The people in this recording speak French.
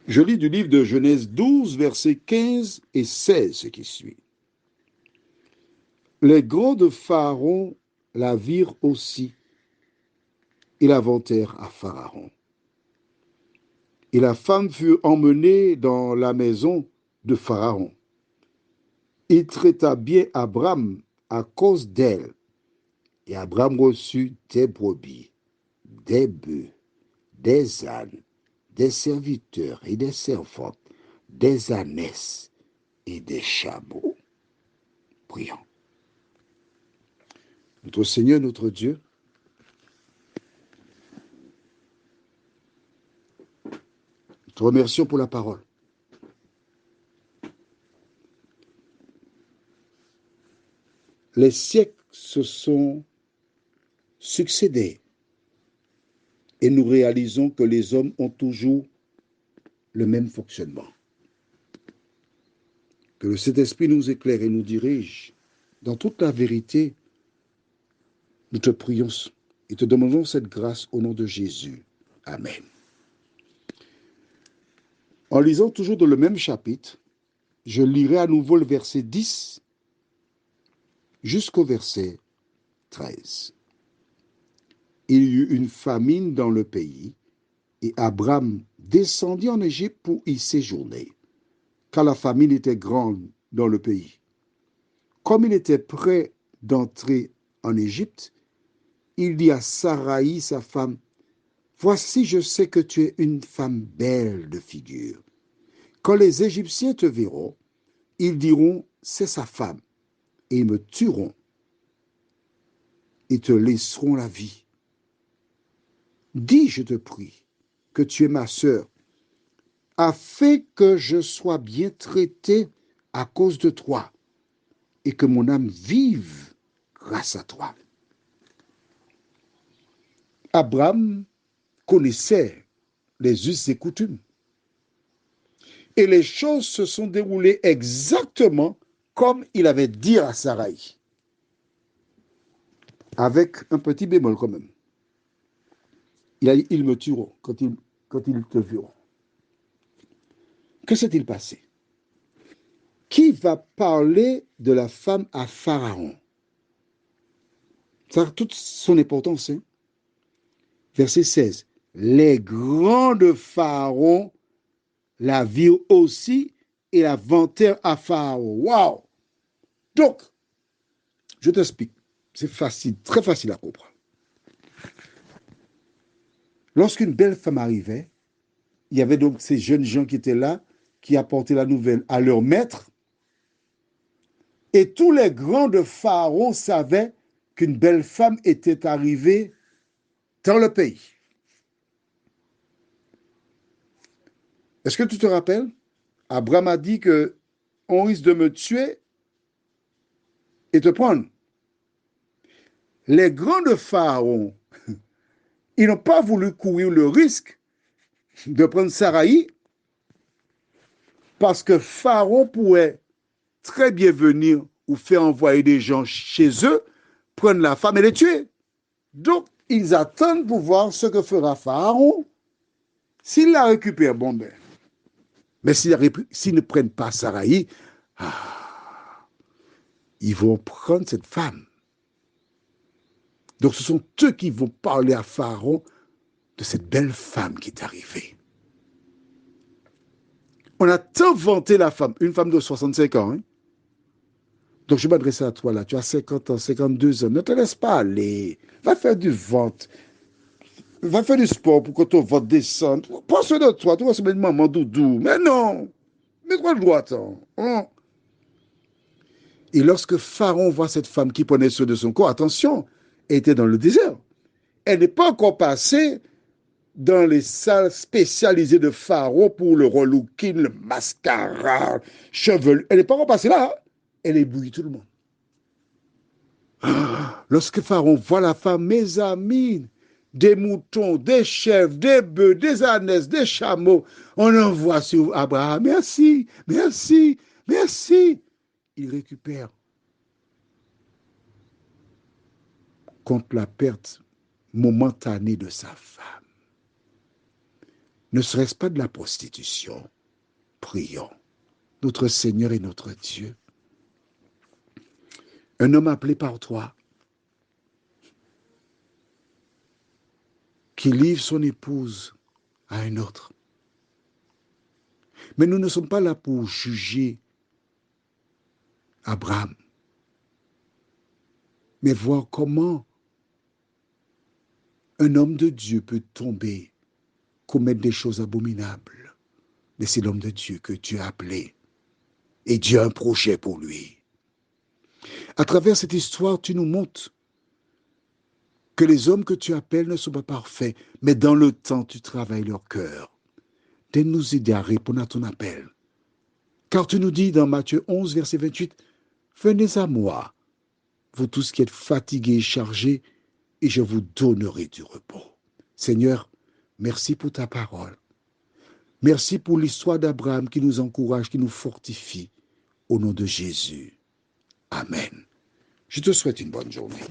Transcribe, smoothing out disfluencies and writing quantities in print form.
Je lis du livre de Genèse 12, versets 15 et 16, ce qui suit. Les grands de Pharaon la virent aussi et la vantèrent à Pharaon. Et la femme fut emmenée dans la maison de Pharaon. Il traita bien Abram à cause d'elle. Et Abram reçut des brebis, des bœufs, des ânes, des serviteurs et des servantes, des ânesses et des chameaux. Prions. Notre Seigneur, notre Dieu, nous te remercions pour la parole. Les siècles se sont succédés et nous réalisons que les hommes ont toujours le même fonctionnement. Que le Saint-Esprit nous éclaire et nous dirige dans toute la vérité. Nous te prions et te demandons cette grâce au nom de Jésus. Amen. En lisant toujours dans le même chapitre, je lirai à nouveau le verset 10 jusqu'au verset 13. Il y eut une famine dans le pays, et Abram descendit en Égypte pour y séjourner, car la famine était grande dans le pays. Comme il était prêt d'entrer en Égypte, il dit à Saraï, sa femme, « Voici, je sais que tu es une femme belle de figure. Quand les Égyptiens te verront, ils diront, c'est sa femme, et ils me tueront et te laisseront la vie. Dis, je te prie, que tu es ma sœur, afin que je sois bien traité à cause de toi et que mon âme vive grâce à toi. » Abraham connaissait les us et coutumes. Et les choses se sont déroulées exactement comme il avait dit à Saraï. Avec un petit bémol quand même. Il a dit, ils me tueront quand ils te verront. Que s'est-il passé? Qui va parler de la femme à Pharaon? Ça a toute son importance. Hein? Verset 16. Les grands de Pharaon la virent aussi et la vantèrent à Pharaon. Waouh! Donc, je t'explique. C'est facile, très facile à comprendre. Lorsqu'une belle femme arrivait, il y avait donc ces jeunes gens qui étaient là, qui apportaient la nouvelle à leur maître. Et tous les grands de Pharaon savaient qu'une belle femme était arrivée dans le pays. Est-ce que tu te rappelles? Abraham a dit que on risque de me tuer et te prendre. Les grands de Pharaon, ils n'ont pas voulu courir le risque de prendre Saraï parce que Pharaon pourrait très bien venir ou faire envoyer des gens chez eux, prendre la femme et les tuer. Donc, ils attendent pour voir ce que fera Pharaon. S'il la récupère, bon ben. Mais s'ils ne prennent pas Saraï, ils vont prendre cette femme. Donc, ce sont eux qui vont parler à Pharaon de cette belle femme qui est arrivée. On a tant vanté la femme, une femme de 65 ans. Hein? Donc, je m'adresse à toi là, tu as 50 ans, 52 ans, ne te laisse pas aller. Va faire du ventre. Va faire du sport pour que ton ventre descende. Prends soin de toi, tu vas se mettre maman doudou. Mais non, mets-toi droit. Hein? Et lorsque Pharaon voit cette femme qui prenait soin de son corps, attention, elle était dans le désert. Elle n'est pas encore passée dans les salles spécialisées de Pharaon pour le relooking, le mascara, cheveux. Elle n'est pas encore passée là. Hein? Elle éblouit tout le monde. Lorsque Pharaon voit la femme, mes amis, des moutons, des chèvres, des bœufs, des ânesses, des chameaux, on envoie sur Abraham. Merci, merci, merci. Il récupère contre la perte momentanée de sa femme. Ne serait-ce pas de la prostitution? Prions. Notre Seigneur et notre Dieu. Un homme appelé par toi, qui livre son épouse à un autre. Mais nous ne sommes pas là pour juger Abraham, mais voir comment un homme de Dieu peut tomber, commettre des choses abominables. Mais c'est l'homme de Dieu que Dieu a appelé. Et Dieu a un projet pour lui. À travers cette histoire, tu nous montres que les hommes que tu appelles ne sont pas parfaits, mais dans le temps, tu travailles leur cœur. T'aides nous aider à répondre à ton appel. Car tu nous dis dans Matthieu 11, verset 28, « Venez à moi, vous tous qui êtes fatigués et chargés, et je vous donnerai du repos. » Seigneur, merci pour ta parole. Merci pour l'histoire d'Abraham qui nous encourage, qui nous fortifie. Au nom de Jésus. Amen. Je te souhaite une bonne journée.